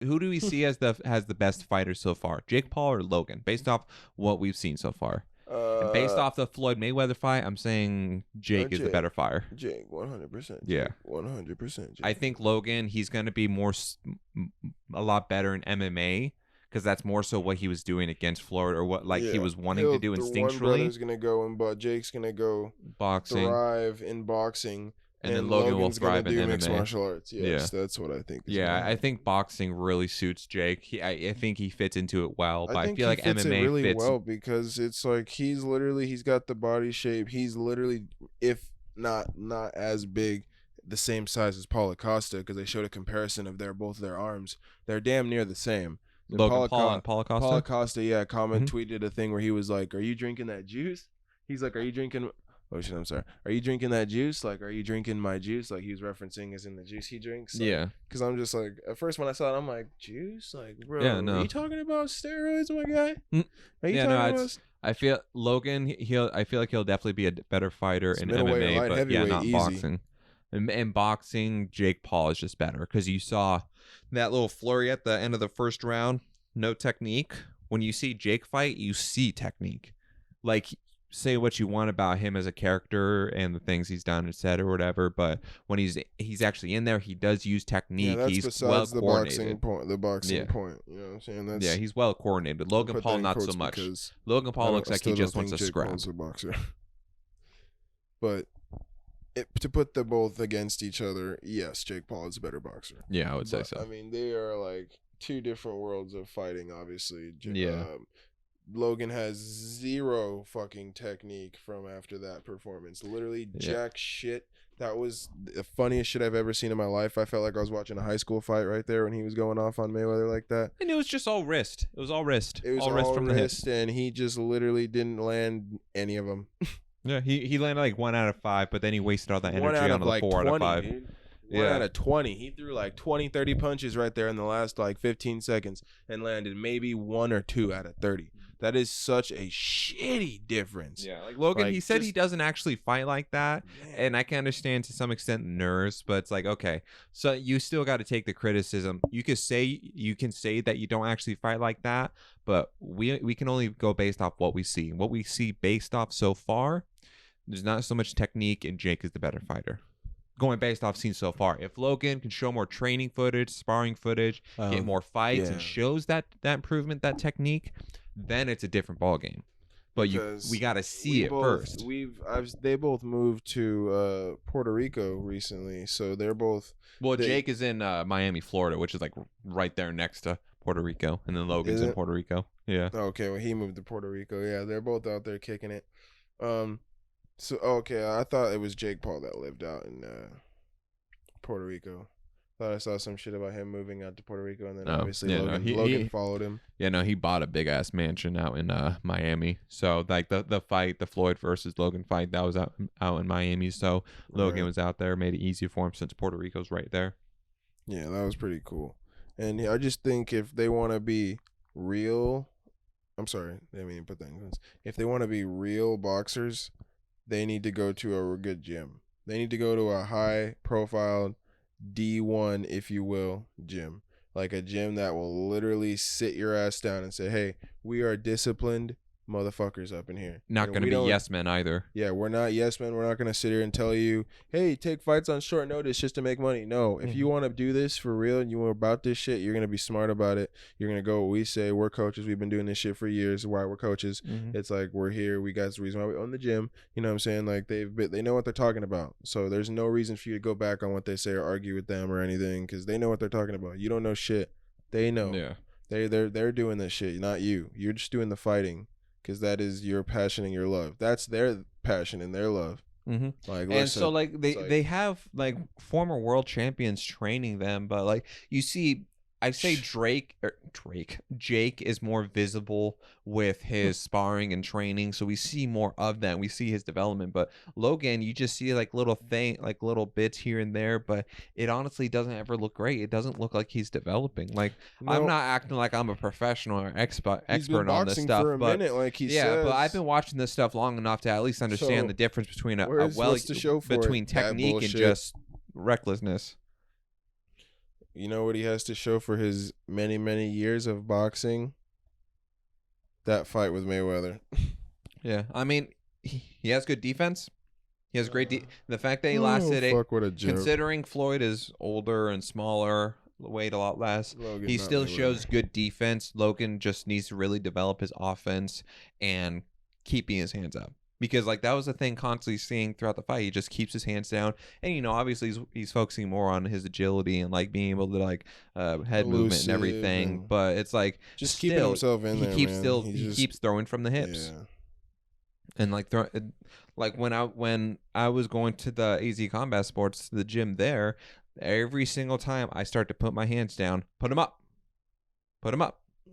who do we see as the best fighter so far? Jake Paul or Logan? Based off what we've seen so far, and based Uh, off the Floyd Mayweather fight, I'm saying Jake is the better fighter. Jake, 100%. Yeah. Jake, 100%. I think Logan, he's going to be a lot better in MMA because that's more so what he was doing against Floyd or what he was wanting to do The one instinctually. brother's gonna go but Jake's gonna go Boxing, thrive in boxing, and then Logan will Logan's gonna thrive in do mixed MMA. martial arts. Yes, Yeah. that's what I think. Yeah, I think boxing really suits Jake. I think he fits into it well, but I think feel he like fits MMA it really fits. well because it's like he's got the body shape. He's literally, if not as big, the same size as Paulo Costa because they showed a comparison of both their arms. They're damn near the same. Logan Paul and Paulo Costa. Paulo Costa, tweeted a thing where he was like, "Are you drinking that juice?" He's like, "Are you drinking?" Oh shit, I'm sorry. Are you drinking that juice? Like, are you drinking my juice? Like he was referencing as in the juice he drinks. Like, Yeah. Because I'm just like, at first when I saw it, I'm like, juice? Like, bro, Yeah, no. are you talking about steroids, my guy? Are you Yeah, talking no, about? I feel Logan. I feel like he'll definitely be a better fighter in middleweight or MMA, light but yeah, heavyweight, not easy. boxing. In boxing, Jake Paul is just better because you saw that little flurry at the end of the first round. No technique. When you see Jake fight, you see technique. Like, say what you want about him as a character and the things he's done and said or whatever, but when he's actually in there, he does use technique. Yeah, that's he's besides well coordinated. the boxing Yeah. point. You know what I'm saying? That's, Yeah, he's well coordinated. Logan Paul, not so much. Logan Paul looks like he just wants to scrap. Paul's a boxer. But to put them both against each other, yes, Jake Paul is a better boxer. Yeah, I would say so. I mean, they are like two different worlds of fighting, obviously. Yeah. Logan has zero fucking technique from after that performance. Literally jack shit. That was the funniest shit I've ever seen in my life. I felt like I was watching a high school fight right there when he was going off on Mayweather like that. And it was just all wrist. It was all wrist. It was all wrist from the hip. and he just literally didn't land any of them. Yeah, he landed like 1 out of 5, but then he wasted all that energy on the like 4 out of 5. Dude. 1 out of 20. He threw like 20, 30 punches right there in the last like 15 seconds and landed maybe 1 or 2 out of 30. That is such a shitty difference. Yeah, like Logan, he said he doesn't actually fight like that, and I can understand to some extent nerves, but it's like, okay, so you still got to take the criticism. You can say that you don't actually fight like that, but we can only go based off what we see. What we see based off so far, there's not so much technique, and Jake is the better fighter. Going based off seen so far. If Logan can show more training footage, sparring footage, get more fights, and shows that improvement, that technique, then it's a different ball game. But we got to see it first. They both moved to Puerto Rico recently, so they're both. Well, Jake is in Miami, Florida, which is like right there next to Puerto Rico, and then Logan's in Puerto Rico. Yeah. Okay, well he moved to Puerto Rico. Yeah, they're both out there kicking it. So okay, I thought it was Jake Paul that lived out in Puerto Rico. Thought I saw some shit about him moving out to Puerto Rico, and then obviously Logan followed him. Yeah, no, he bought a big ass mansion out in Miami. So like the fight, the Floyd versus Logan fight, that was out in Miami. So Logan was out there, made it easy for him since Puerto Rico's right there. Yeah, that was pretty cool. And I just think if they want to be real, I'm sorry, I mean put that in quotes. If they want to be real boxers, they need to go to a good gym. They need to go to a high profile D1, if you will, gym. Like a gym that will literally sit your ass down and say, hey, we are disciplined motherfuckers up in here. Not going to be yes men either. Yeah, we're not yes men. We're not going to sit here and tell you, hey, take fights on short notice just to make money. No, if you want to do this for real and you are about this shit, you're going to be smart about it. You're going to go what we say. We're coaches. We've been doing this shit for years. Why we're coaches. It's like we're here. We got the reason why we own the gym. You know what I'm saying? Like they know what they're talking about. So there's no reason for you to go back on what they say or argue with them or anything because they know what they're talking about. You don't know shit. They know. Yeah. They're doing this shit, not you. You're just doing the fighting. Because that is your passion and your love. That's their passion and their love. Like, listen, and so like they have like former world champions training them, but like you see, I say Jake is more visible with his sparring and training, so we see more of that. We see his development, but Logan, you just see like little bits here and there, but it honestly doesn't ever look great. It doesn't look like he's developing. Like I'm not acting like I'm a professional or expert on this stuff, for a minute, like he says. But I've been watching this stuff long enough to at least understand the difference between between technique and just recklessness. You know what he has to show for his many years of boxing? That fight with Mayweather. Yeah, I mean, he has good defense. He has great. The fact that he Oh, lasted fuck, what a joke. considering Floyd is older and smaller, weighed a lot less, Logan, he not still Mayweather. shows good defense. Logan just needs to really develop his offense and keeping his hands up. Because like that was the thing constantly seeing throughout the fight. He just keeps his hands down, and you know, obviously he's focusing more on his agility and like being able to like head movement and everything. Elusive But it's like just still, keeping himself in he there, keeps man. he keeps throwing from the hips. Yeah. And like like when I was going to the AZ Combat Sports, the gym there, every single time I start to put my hands down, put them up.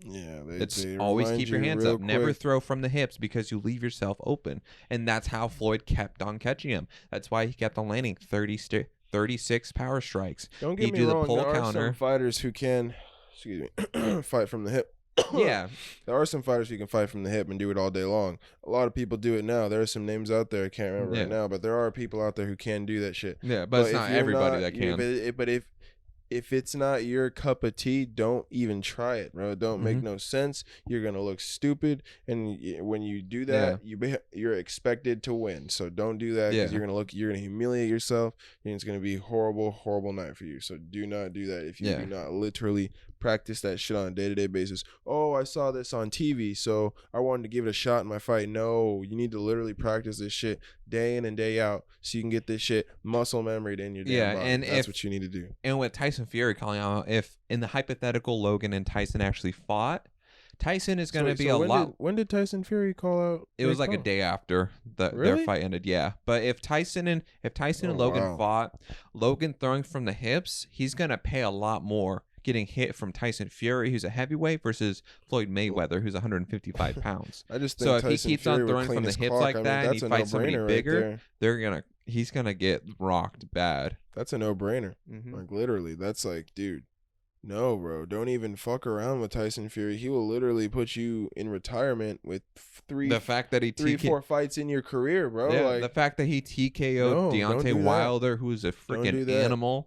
Yeah, It's they always remind keep your you hands real up. Never quick. throw from the hips because you leave yourself open. And that's how Floyd kept on catching him. That's why he kept on landing 36 power strikes. Don't get He'd me do the wrong. pull There are counter. some fighters who can, excuse me, fight from the hip. Yeah. There are some fighters who can fight from the hip and do it all day long. A lot of people do it now. There are some names out there I can't remember right now, but there are people out there who can do that shit. Yeah, but it's if not you're everybody that can. But if it's not your cup of tea, don't even try it, bro. It don't make Mhm. no sense. You're gonna look stupid, and when you do that, you're expected to win. So don't do that because Yeah. you're gonna humiliate yourself, and it's gonna be horrible night for you. So do not do that if you Yeah. do not literally practice that shit on a day-to-day basis. Oh, I saw this on TV, so I wanted to give it a shot in my fight. No, you need to literally practice this shit day in and day out so you can get this shit muscle memory in your damn body. and That's what you need to do. And with Tyson Fury calling out, if in the hypothetical Logan and Tyson actually fought, Tyson is going to be a lot. When did Tyson Fury call out? It was like a day after their Really? fight ended. Yeah, but if Tyson and Oh, Logan wow. fought, Logan throwing from the hips, he's going to pay a lot more getting hit from Tyson Fury, who's a heavyweight, versus Floyd Mayweather, who's 155 pounds. I just think So if Tyson he keeps Fury on would throwing clean from the his hips clock. like I mean, that, and he that's a fights somebody no-brainer right bigger, there. he's gonna get rocked bad. That's a no-brainer. Mhm. Like literally, that's like, dude, no, bro, don't even fuck around with Tyson Fury. He will literally put you in retirement with The fact that he 4 fights in your career, bro. Yeah, like the fact that he TKO'd No, don't do Deontay that. Wilder, who's a Don't do freaking that. animal.